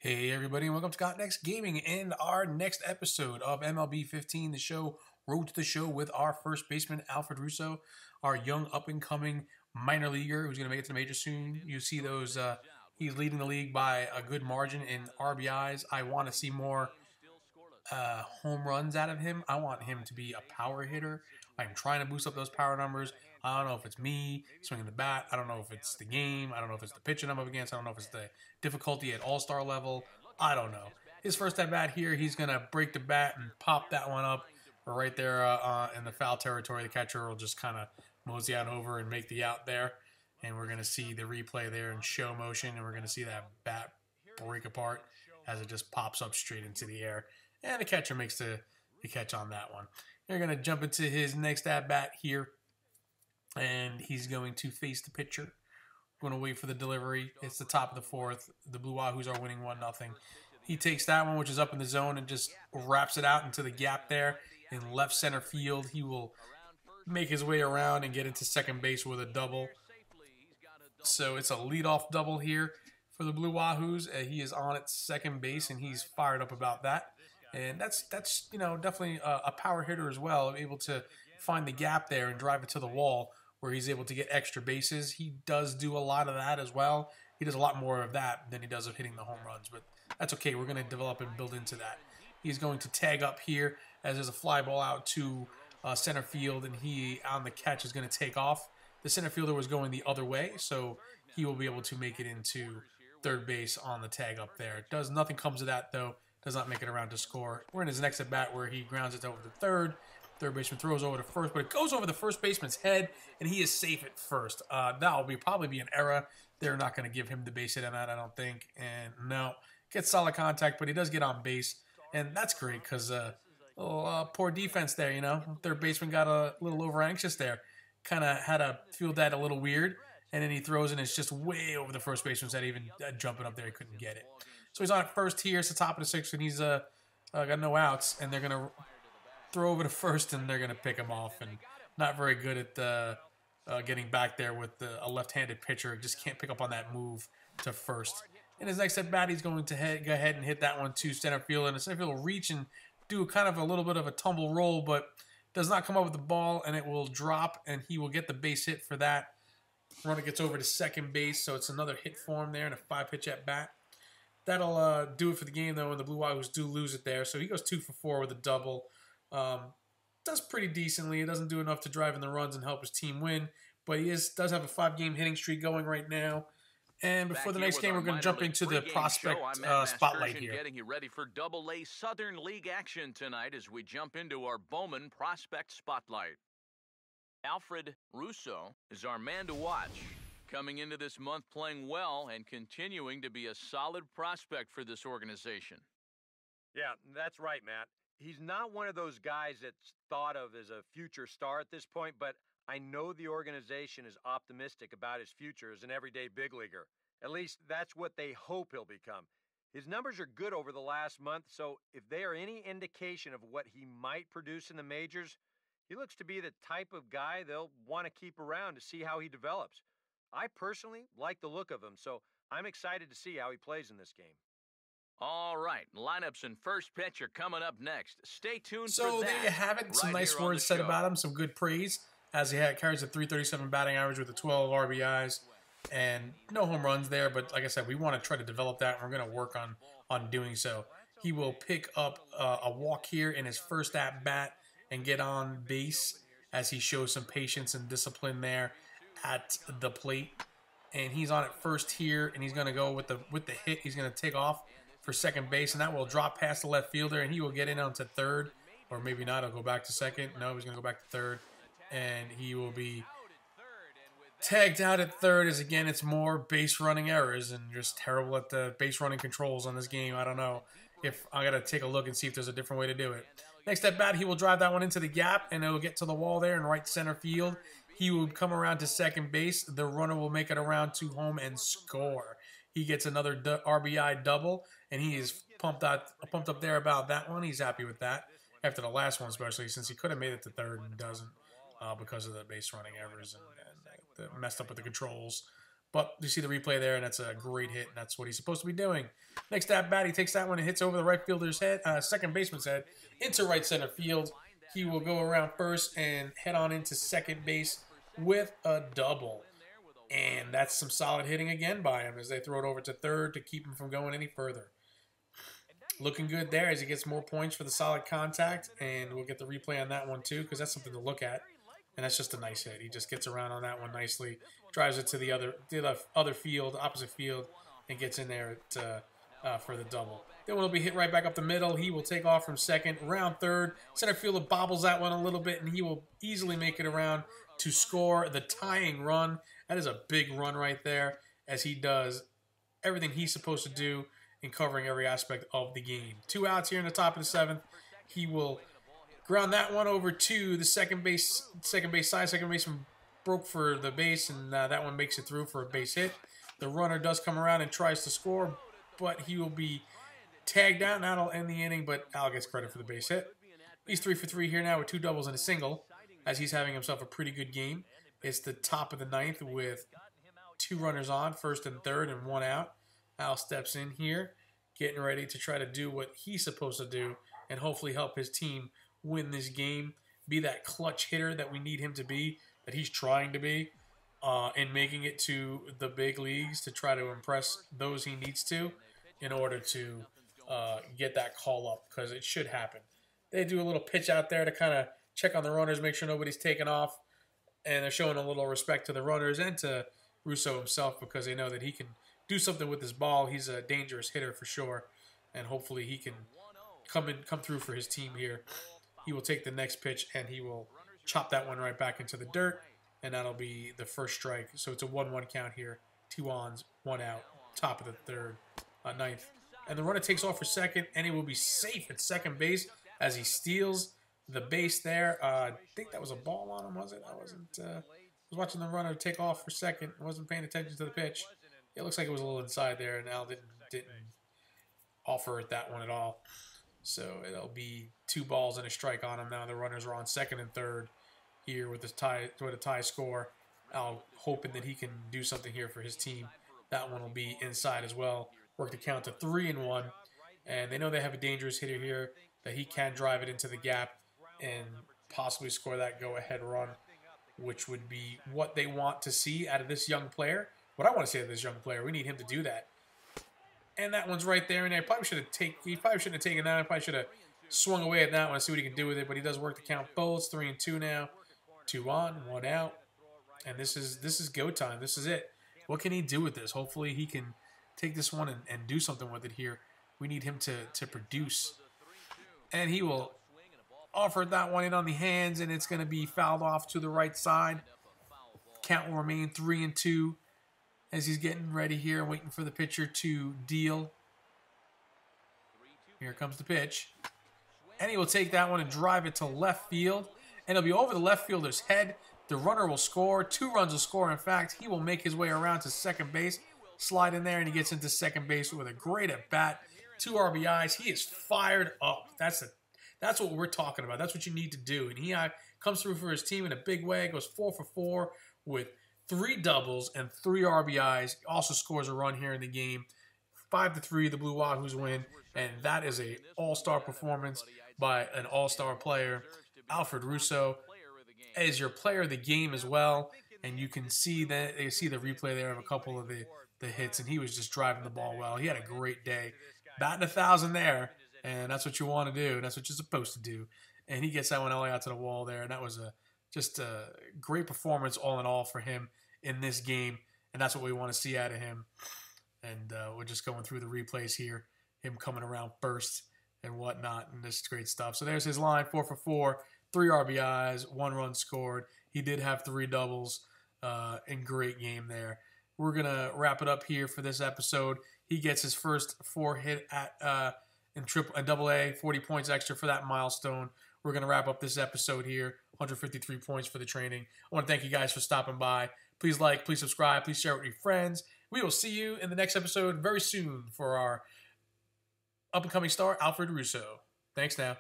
Hey everybody, and welcome to Got Next Gaming and our next episode of MLB 15, the show, Road to the Show with our first baseman, Alfred Russo, our young up-and-coming minor leaguer who's going to make it to the major soon. You see those, he's leading the league by a good margin in RBIs. I want to see more home runs out of him. I want him to be a power hitter. I'm trying to boost up those power numbers. I don't know if it's me swinging the bat. I don't know if it's the game. I don't know if it's the pitching I'm up against. I don't know if it's the difficulty at all-star level. I don't know. His first at bat here, he's going to break the bat and pop that one up right there in the foul territory. The catcher will just kind of mosey on over and make the out there. And we're going to see the replay there in show motion. And we're going to see that bat break apart as it just pops up straight into the air. And the catcher makes the catch on that one. You're going to jump into his next at-bat here. And he's going to face the pitcher. Going to wait for the delivery. It's the top of the fourth. The Blue Wahoos are winning 1-0. He takes that one, which is up in the zone, and just wraps it out into the gap there in left center field. He will make his way around and get into second base with a double. So it's a leadoff double here for the Blue Wahoos. He is on at second base, and he's fired up about that. And that's definitely a power hitter as well, able to find the gap there and drive it to the wall where he's able to get extra bases. He does do a lot of that as well. He does a lot more of that than he does of hitting the home runs, but that's okay. We're going to develop and build into that. He's going to tag up here as there's a fly ball out to center field, and he, on the catch, is going to take off. The center fielder was going the other way, so he will be able to make it into third base on the tag up there. Nothing comes of that, though. Does not make it around to score. We're in his next at-bat where he grounds it over to third. Third baseman throws over to first, but it goes over the first baseman's head, and he is safe at first. That will probably be an error. They're not going to give him the base hit on that, I don't think. And no, gets solid contact, but he does get on base, and that's great because poor defense there, you know. Third baseman got a little over anxious there. Kind of had to feel that a little weird, and then he throws, and it's just way over the first baseman's head, even jumping up there, he couldn't get it. So he's on at first here. It's the top of the sixth, and he's got no outs, and they're going to throw over to first, and they're going to pick him off. And not very good at getting back there with a left-handed pitcher. Just can't pick up on that move to first. In his next at-bat, he's going to go ahead and hit that one to center field. And the center field will reach and do kind of a little bit of a tumble roll, but does not come up with the ball, and it will drop, and he will get the base hit for that. Runner gets over to second base, so it's another hit for him there and a 5-pitch at-bat. That'll do it for the game, though, when the Blue Wahoos do lose it there. So he goes 2 for 4 with a double. Does pretty decently. He doesn't do enough to drive in the runs and help his team win, but he does have a 5-game hitting streak going right now. And before the next game, we're going to jump into the prospect spotlight here. Getting you ready for Double-A Southern League action tonight as we jump into our Bowman prospect spotlight. Alfred Russo is our man to watch. Coming into this month playing well and continuing to be a solid prospect for this organization. Yeah, that's right, Matt. He's not one of those guys that's thought of as a future star at this point, but I know the organization is optimistic about his future as an everyday big leaguer. At least that's what they hope he'll become. His numbers are good over the last month, so if they are any indication of what he might produce in the majors, he looks to be the type of guy they'll want to keep around to see how he develops. I personally like the look of him, so I'm excited to see how he plays in this game. All right, lineups and first pitch are coming up next. Stay tuned for that. So there you have it. Some nice words said about him, some good praise, as he carries a .337 batting average with a 12 RBIs and no home runs there. But like I said, we want to try to develop that, and we're going to work on doing so. He will pick up a walk here in his first at-bat and get on base as he shows some patience and discipline there at the plate. And he's on at first here, and he's going to go with the hit. He's going to take off for second base, and that will drop past the left fielder, and he will get in onto third, or maybe not. He'll go back to second. No, he's going to go back to third, and he will be tagged out at third. As again, it's more base running errors and just terrible at the base running controls on this game. I don't know if I got to take a look and see if there's a different way to do it. Next at bat, he will drive that one into the gap, and it'll get to the wall there in right center field. He will come around to second base. The runner will make it around to home and score. He gets another RBI double, and he is pumped up there about that one. He's happy with that after the last one, especially since he could have made it to third and doesn't because of the base running errors and messed up with the controls. But you see the replay there, and that's a great hit, and that's what he's supposed to be doing. Next at bat, he takes that one and hits over the right fielder's head, second baseman's head, into right center field. He will go around first and head on into second base with a double. And that's some solid hitting again by him as they throw it over to third to keep him from going any further. Looking good there as he gets more points for the solid contact, and we'll get the replay on that one too because that's something to look at. And that's just a nice hit. He just gets around on that one nicely, drives it to the other field, opposite field, and gets in there for the double. Then one will be hit right back up the middle. He will take off from second, round third. Center fielder bobbles that one a little bit, and he will easily make it around to score the tying run. That is a big run right there as he does everything he's supposed to do in covering every aspect of the game. 2 outs here in the top of the 7th. He will ground that one over to the second base side. Second baseman broke for the base, and that one makes it through for a base hit. The runner does come around and tries to score, but he will be tagged out, and that'll end the inning, but Al gets credit for the base hit. He's 3 for 3 here now with 2 doubles and a single, as he's having himself a pretty good game. It's the top of the 9th with 2 runners on, first and third, and 1 out. Al steps in here, getting ready to try to do what he's supposed to do and hopefully help his team win this game, be that clutch hitter that we need him to be, that he's trying to be, and making it to the big leagues to try to impress those he needs to in order to get that call up, because it should happen. They do a little pitch out there to kind of check on the runners, make sure nobody's taking off, and they're showing a little respect to the runners and to Russo himself because they know that he can do something with his ball. He's a dangerous hitter for sure, and hopefully he can come through for his team here. He will take the next pitch, and he will chop that one right back into the dirt, and that'll be the first strike. So it's a 1-1 count here. 2 ons, 1 out, top of the 9th. And the runner takes off for second, and he will be safe at second base as he steals the base there. I think that was a ball on him, was it? I was watching the runner take off for second. I wasn't paying attention to the pitch. It looks like it was a little inside there, and Al didn't offer it that one at all. So it'll be 2 balls and a strike on him. Now the runners are on second and third here with a tie score. Al hoping that he can do something here for his team. That one will be inside as well. Work the count to 3-1. And they know they have a dangerous hitter here, that he can drive it into the gap and possibly score that go-ahead run, which would be what they want to see out of this young player. What I want to see out of this young player, we need him to do that. And that one's right there, and he probably shouldn't have taken that. He probably should have swung away at that one and see what he can do with it, but he does work the count full. It's 3-2 now. 2 on, 1 out. And this is go time. This is it. What can he do with this? Hopefully he can take this one and do something with it here. We need him to produce. And he will offer that one in on the hands, and it's going to be fouled off to the right side. Count will remain 3-2 as he's getting ready here, waiting for the pitcher to deal. Here comes the pitch. And he will take that one and drive it to left field. And it'll be over the left fielder's head. The runner will score. 2 runs will score. In fact, he will make his way around to second base, slide in there, and he gets into second base with a great at-bat. 2 RBIs. He is fired up. That's what we're talking about. That's what you need to do. And he comes through for his team in a big way. Goes 4 for 4 with 3 doubles and 3 RBIs. He also scores a run here in the game. 5-3, the Blue Wahoos win. And that is an all-star performance by an all-star player. Alfred Russo is your player of the game as well. And you can see that you see the replay there of a couple of the hits, and he was just driving the ball well. He had a great day. Batting 1,000 there, and that's what you want to do. That's what you're supposed to do. And he gets that one all the way out to the wall there, and that was just a great performance all in all for him in this game, and that's what we want to see out of him. And we're just going through the replays here, him coming around first and whatnot, and this is great stuff. So there's his line, 4 for 4, 3 RBIs, 1 run scored. He did have 3 doubles, and great game there. We're going to wrap it up here for this episode. He gets his first 4 hit at in AA, 40 points extra for that milestone. We're going to wrap up this episode here, 153 points for the training. I want to thank you guys for stopping by. Please like, please subscribe, please share it with your friends. We will see you in the next episode very soon for our up-and-coming star, Alfred Russo. Thanks now.